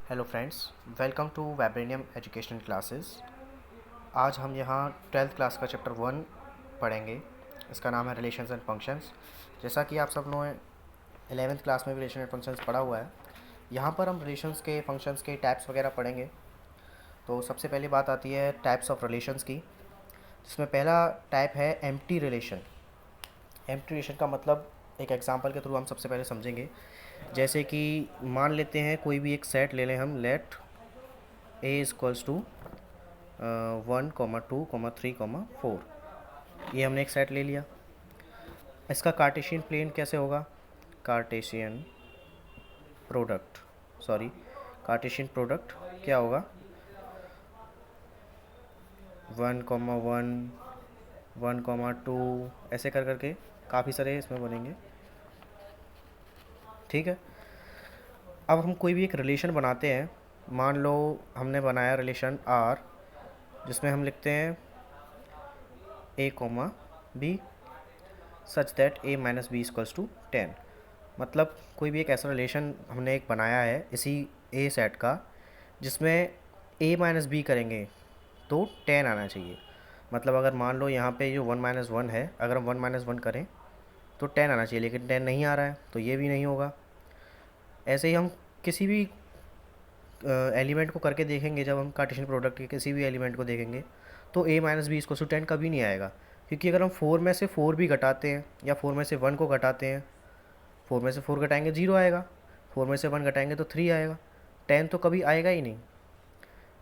Hello friends, welcome to Webrainium educational classes. आज हम यहाँ 12th क्लास का चैप्टर 1 पढ़ेंगे। इसका नाम है रिलेशंस एंड फंक्शंस। जैसा कि आप सब लोगों ने 11th क्लास में भी रिलेशन एंड फंक्शंस पढ़ा हुआ है, यहाँ पर हम रिलेशंस के फंक्शंस के टाइप्स वगैरह पढ़ेंगे। तो सबसे पहली बात आती है टाइप्स ऑफ रिलेशंस की, जिसमें पहला टाइप है एम्प्टी रिलेशन। एम्प्टी रिलेशन का मतलब एक एग्जांपल के थ्रू हम सबसे पहले समझेंगे। जैसे कि मान लेते हैं कोई भी एक सेट ले लें हम, लेट ए इज़ टू 1, 2, 3, 4। ये हमने एक सेट ले लिया। इसका कार्टेशियन प्लेन कैसे होगा? Cartesian product sorry Cartesian product क्या होगा? 1, 1, 1, 2 ऐसे कर करके काफ़ी सारे इसमें बनेंगे। ठीक है, अब हम कोई भी एक रिलेशन बनाते हैं। मान लो हमने बनाया रिलेशन आर, जिसमें हम लिखते हैं a, b such that a-b=10। मतलब कोई भी एक ऐसा रिलेशन हमने एक बनाया है इसी ए सेट का, जिसमें a-b करेंगे तो 10 आना चाहिए। मतलब अगर मान लो यहाँ पे जो 1-1 है, अगर हम 1-1 करें तो 10 आना चाहिए, लेकिन 10 नहीं आ रहा है तो ये भी नहीं होगा। ऐसे ही हम किसी भी एलिमेंट को करके देखेंगे। जब हम कार्टेशियन प्रोडक्ट के किसी भी एलिमेंट को देखेंगे तो a-b=10 कभी नहीं आएगा, क्योंकि अगर हम 4 में से 4 भी घटाते हैं या 4 में से 1 को घटाते हैं, 4 में से 4 घटाएंगे 0 आएगा, 4 में से 1 घटाएंगे तो 3 आएगा, 10 तो कभी आएगा ही नहीं।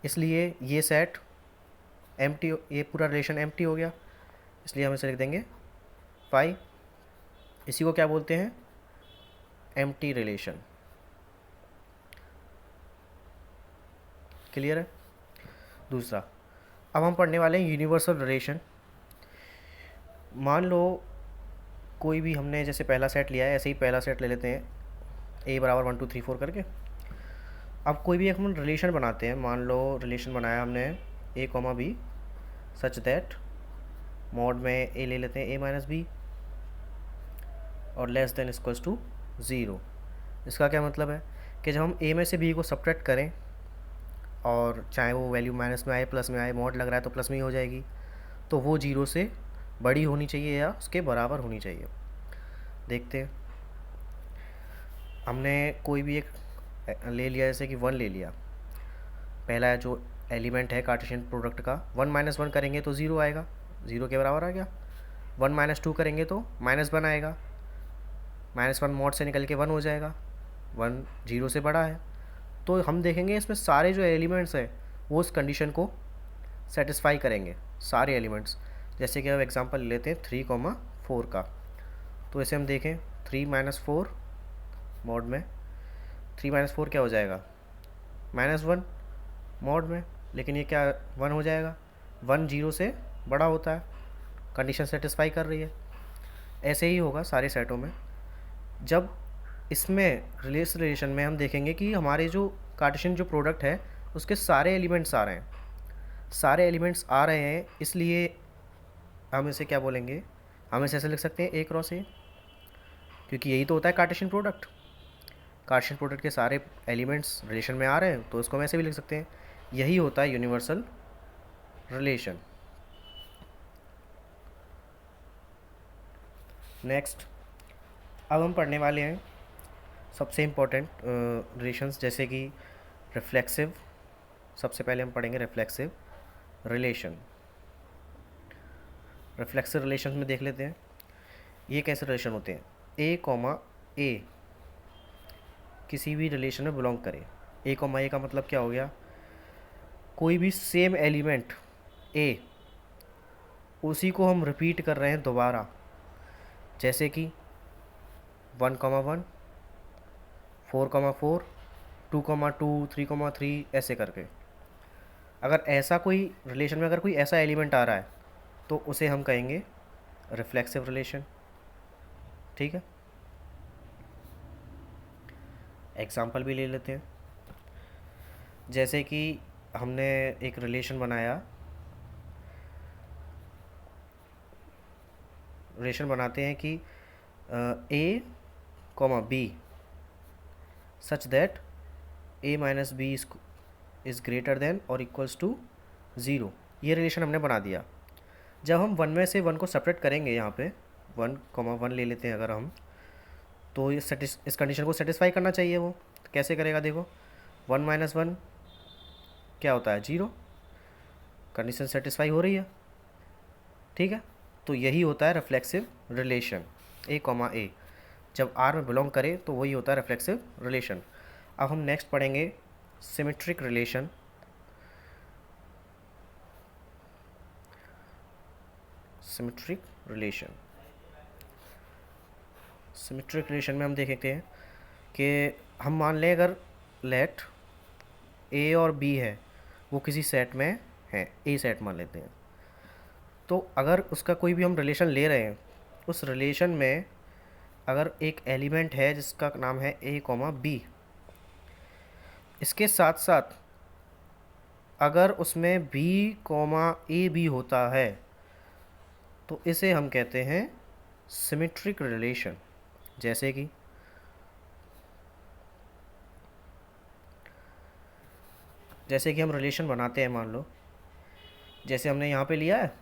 इसलिए ये सेट एम्प्टी, ये पूरा रिलेशन एम्प्टी हो गया। इसलिए हम इसे लिख देंगे 5। इसी को क्या बोलते हैं? Empty relation. क्लियर है? दूसरा, अब हम पढ़ने वाले हैं यूनिवर्सल रिलेशन। मान लो कोई भी हमने जैसे पहला सेट लिया है, ऐसे ही पहला सेट ले लेते हैं a=1, 2, 3, 4 करके। अब कोई भी एक हम रिलेशन बनाते हैं। मान लो रिलेशन बनाया हमने a, b such that mod में a ले लेते हैं a-b और लेस देन इक्वल्स टू 0। इसका क्या मतलब है कि जब हम a में से b को सब्ट्रैक्ट करें, और चाहे वो वैल्यू माइनस में आए प्लस में आए, मॉड लग रहा है तो प्लस में ही हो जाएगी, तो वो 0 से बड़ी होनी चाहिए या उसके बराबर होनी चाहिए। देखते हैं, हमने कोई भी एक ले लिया, जैसे कि 1 ले लिया। पहला जो एलिमेंट है कार्टेशियन प्रोडक्ट का, 1-1 करेंगे तो 0 आएगा, 0 के बराबर आ गया। 1-2 करेंगे तो -1 आएगा, -1 मॉड से निकल के 1 हो जाएगा, 1 0 से बड़ा है। तो हम देखेंगे इसमें सारे जो एलिमेंट्स हैं वो उस कंडीशन को सेटिस्फाई करेंगे, सारे एलिमेंट्स। जैसे कि अब एग्जांपल लेते हैं 3, 4 का। तो इसे हम देखें 3-4 मॉड में, 3-4 क्या हो जाएगा? -1 मॉड में, लेकिन ये क्या 1 हो जाएगा, 1 0 से बड़ा होता है, कंडीशन सेटिस्फाई कर रही है। ऐसे ही होगा सारे सेटों में। जब इसमें रिलेशन में हम देखेंगे कि हमारे जो कार्टेशियन जो प्रोडक्ट है उसके सारे एलिमेंट्स आ रहे हैं, सारे एलिमेंट्स आ रहे हैं, इसलिए हम इसे क्या बोलेंगे? हम इसे ऐसे लिख सकते हैं a×a, क्योंकि यही तो होता है कार्टेशियन प्रोडक्ट। कार्टेशियन प्रोडक्ट के सारे एलिमेंट्स रिलेशन में आ रहे हैं, तो इसको हम ऐसे भी लिख सकते हैं। यही होता है यूनिवर्सल रिलेशन। नेक्स्ट, अब हम पढ़ने वाले हैं सबसे इम्पोर्टेंट रिलेशंस, जैसे कि रिफ्लेक्सिव। सबसे पहले हम पढ़ेंगे रिफ्लेक्सिव रिलेशन। रिफ्लेक्सिव रिलेशन में देख लेते हैं ये कैसे रिलेशन होते हैं। a, किसी भी रिलेशन में बिलोंग करे। a, का मतलब क्या हो गया? कोई भी सेम एलिमेंट a, उसी को हम रिपीट कर रहे हैं दोबारा। जैसे कि 1, 1, 4, 4, 2, 2, 3, 3 ऐसे करके। अगर ऐसा कोई रिलेशन में अगर कोई ऐसा एलिमेंट आ रहा है तो उसे हम कहेंगे रिफ्लेक्सिव रिलेशन। ठीक है, एग्जाम्पल भी ले लेते हैं। जैसे कि हमने एक रिलेशन बनाया, रिलेशन बनाते हैं कि a, b such that A minus B is greater than और इक्वल्स टू ज़ीरो, ये रिलेशन हमने बना दिया। जब हम वन में से वन को सेपरेट करेंगे, यहाँ पे 1,1 ले लेते हैं अगर हम, तो ये इस कंडीशन को सेटिस्फाई करना चाहिए वो। तो कैसे करेगा, देखो 1 माइनस 1 क्या होता है, 0, कंडीशन सेटिस्फाई हो रही है, ठीक है। तो यही होता है रिफ्लेक्सिव रिलेशन, ए कॉमा ए, जब आर में बिलोंग करे तो वही होता है रिफ्लेक्सिव रिलेशन। अब हम नेक्स्ट पढ़ेंगे symmetric relation. Symmetric relation, symmetric relation में हम देखते हैं कि हम मान लें अगर लेट ए और बी है वो किसी सेट में है, ए सेट मान लेते हैं, तो अगर उसका कोई भी हम रिलेशन ले रहे हैं, उस रिलेशन में अगर एक एलिमेंट है जिसका नाम है ए कॉमा बी, इसके साथ साथ अगर उसमें बी कॉमा ए भी होता है तो इसे हम कहते हैं सिमेट्रिक रिलेशन। जैसे कि हम रिलेशन बनाते हैं, मान लो जैसे हमने यहाँ पे लिया है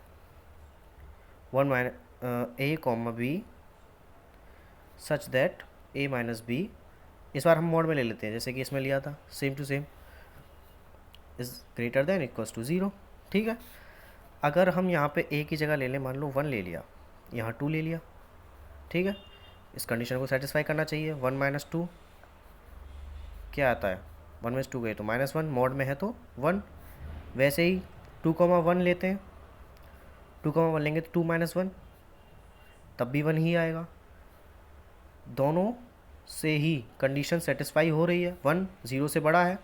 1 minus A comma B such that A minus B, इस बार हम मोड में ले लेते हैं जैसे कि इसमें लिया था, same to same is greater than equals to zero, ठीक है। अगर हम यहाँ पे ए की जगह ले लें, मान लो 1 ले लिया, यहाँ 2 ले लिया, ठीक है, इस कंडीशन को सेटिस्फाई करना चाहिए। 1 माइनस 2 क्या आता है, 1 में 2 गए तो -1, मोड में है तो 1। वैसे ही 2,1 लेते हैं, 2,1 लेंगे तो 2 माइनस 1 तब भी 1 ही आएगा। दोनों से ही कंडीशन सेटिस्फाई हो रही है, 1 0 से बड़ा है,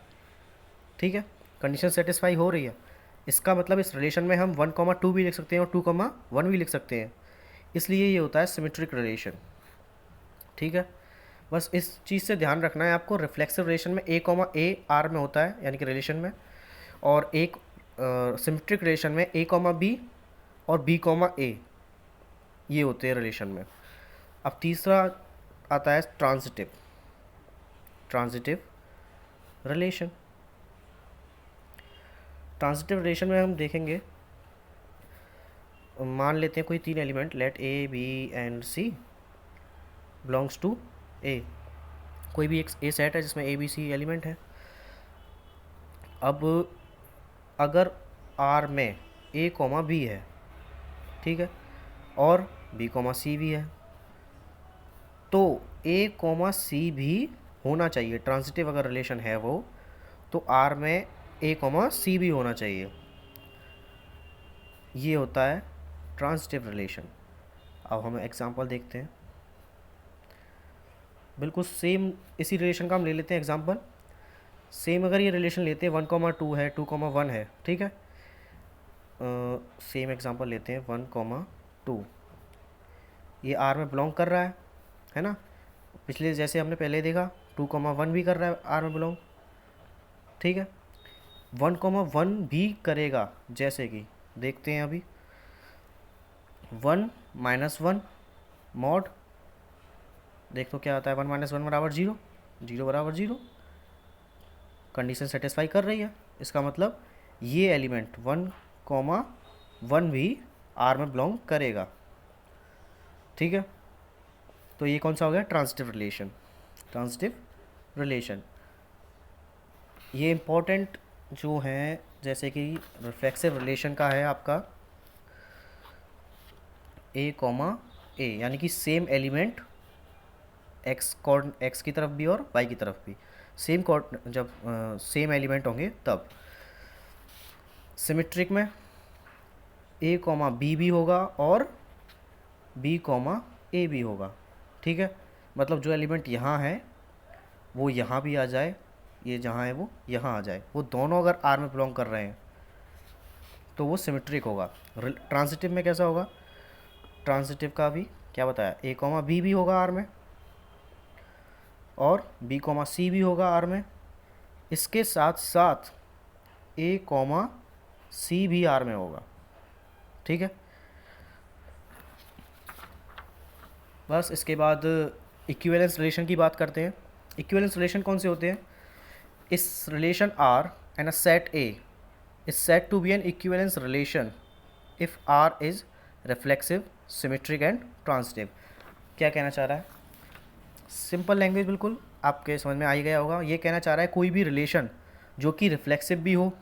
ठीक है, कंडीशन सेटिस्फाई हो रही है। इसका मतलब इस रिलेशन में हम 1,2 भी लिख सकते हैं और 2,1 भी लिख सकते हैं, इसलिए ये होता है सिमेट्रिक रिलेशन, ठीक है। बस इस चीज़ से ध्यान रखना है आपको, रिफ्लेक्सिव रिलेशन में ए कॉमा ए आर में होता है यानी कि रिलेशन में, और एक सिमेट्रिक रिलेशन में ए कॉमा बी और बी कॉमा ए ये होते हैं रिलेशन में। अब तीसरा आता है transitive, transitive relation. Transitive relation में हम देखेंगे, मान लेते हैं कोई 3 element, let A B and C belongs to A, कोई भी एक ए सेट है जिसमें ए बी सी एलिमेंट है। अब अगर आर में ए कॉमा बी है, ठीक है, और बी कॉमा सी भी है, तो ए कॉमा सी भी होना चाहिए। ट्रांजिटिव अगर रिलेशन है वो, तो आर में ए कॉमा सी भी होना चाहिए, ये होता है ट्रांजिटिव रिलेशन। अब हम एग्जांपल देखते हैं, बिल्कुल सेम इसी रिलेशन का हम ले लेते हैं एग्जांपल। सेम अगर ये रिलेशन लेते हैं 1,2 है, 2,1 है, ठीक है, सेम एग्जांपल लेते हैं 1,2, ये आर में बिलोंग कर रहा है ना, पिछले जैसे हमने पहले देखा 2,1 भी कर रहा है आर में बिलोंग, ठीक है। 1,1 भी करेगा, जैसे कि देखते हैं अभी 1 माइनस 1 मॉड, देख तो क्या आता है, 1 माइनस 1 बराबर 0, 0 बराबर 0, कंडीशन सेटिस्फाई कर रही है। इसका मतलब ये एलिमेंट 1,1 भी आर में बिलोंग करेगा, ठीक है। तो ये कौन सा हो गया, ट्रांजिटिव रिलेशन। ट्रांजिटिव रिलेशन ये इम्पोर्टेंट जो है, जैसे कि रिफ्लेक्सिव रिलेशन का है आपका ए कॉमा ए, यानी कि सेम एलिमेंट एक्स की तरफ भी और वाई की तरफ भी सेम जब सेम एलिमेंट होंगे तब। सिमेट्रिक में ए कॉमा बी भी होगा और बी कॉमा ए भी होगा, ठीक है, मतलब जो एलिमेंट यहाँ है वो यहाँ भी आ जाए, ये जहाँ है वो यहाँ आ जाए, वो दोनों अगर आर में बिलोंग कर रहे हैं तो वो सिमेट्रिक होगा। ट्रांजिटिव में कैसा होगा, ट्रांजिटिव का भी क्या बताया, ए कॉमा बी भी होगा आर में और बी कॉमा सी भी होगा आर में, इसके साथ साथ ए कॉमा सी भी आर में होगा, ठीक है। बस इसके बाद इक्विवेलेंस रिलेशन की बात करते हैं। इक्विवेलेंस रिलेशन कौन से होते हैं, इस relation R and a set A is said to be an equivalence relation if R is reflexive, symmetric and transitive. क्या कहना चाह रहा है? सिंपल लैंग्वेज बिल्कुल आपके समझ में आ ही गया होगा। ये कहना चाह रहा है कोई भी रिलेशन जो कि रिफ्लेक्सिव भी हो,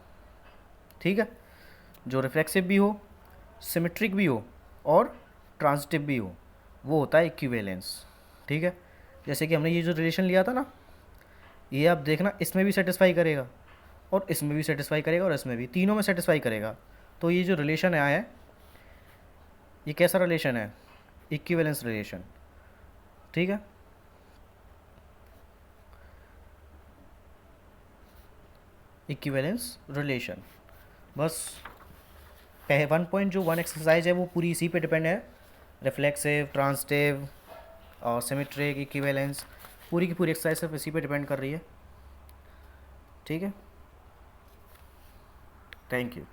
ठीक है, जो रिफ्लेक्सिव भी हो, सिमेट्रिक भी हो और ट्रांजिटिव भी हो, वो होता है इक्विवेलेंस। ठीक है, जैसे कि हमने ये जो रिलेशन लिया था ना, ये आप देखना इसमें भी सेटिस्फाई करेगा और इसमें भी सेटिस्फाई करेगा और इसमें भी, तीनों में सेटिस्फाई करेगा। तो ये जो रिलेशन आया है, ये कैसा रिलेशन है? Equivalence relation. ठीक है, इक्विवेलेंस रिलेशन। बस 1.1 एक्सरसाइज है वो पूरी इसी पे डिपेंड है, रिफ्लेक्सिव, ट्रांजिटिव और सिमेट्रिक, इक्विवेलेंस, पूरी की पूरी एक्सरसाइज सिर्फ इसी पे डिपेंड कर रही है। ठीक है, थैंक यू।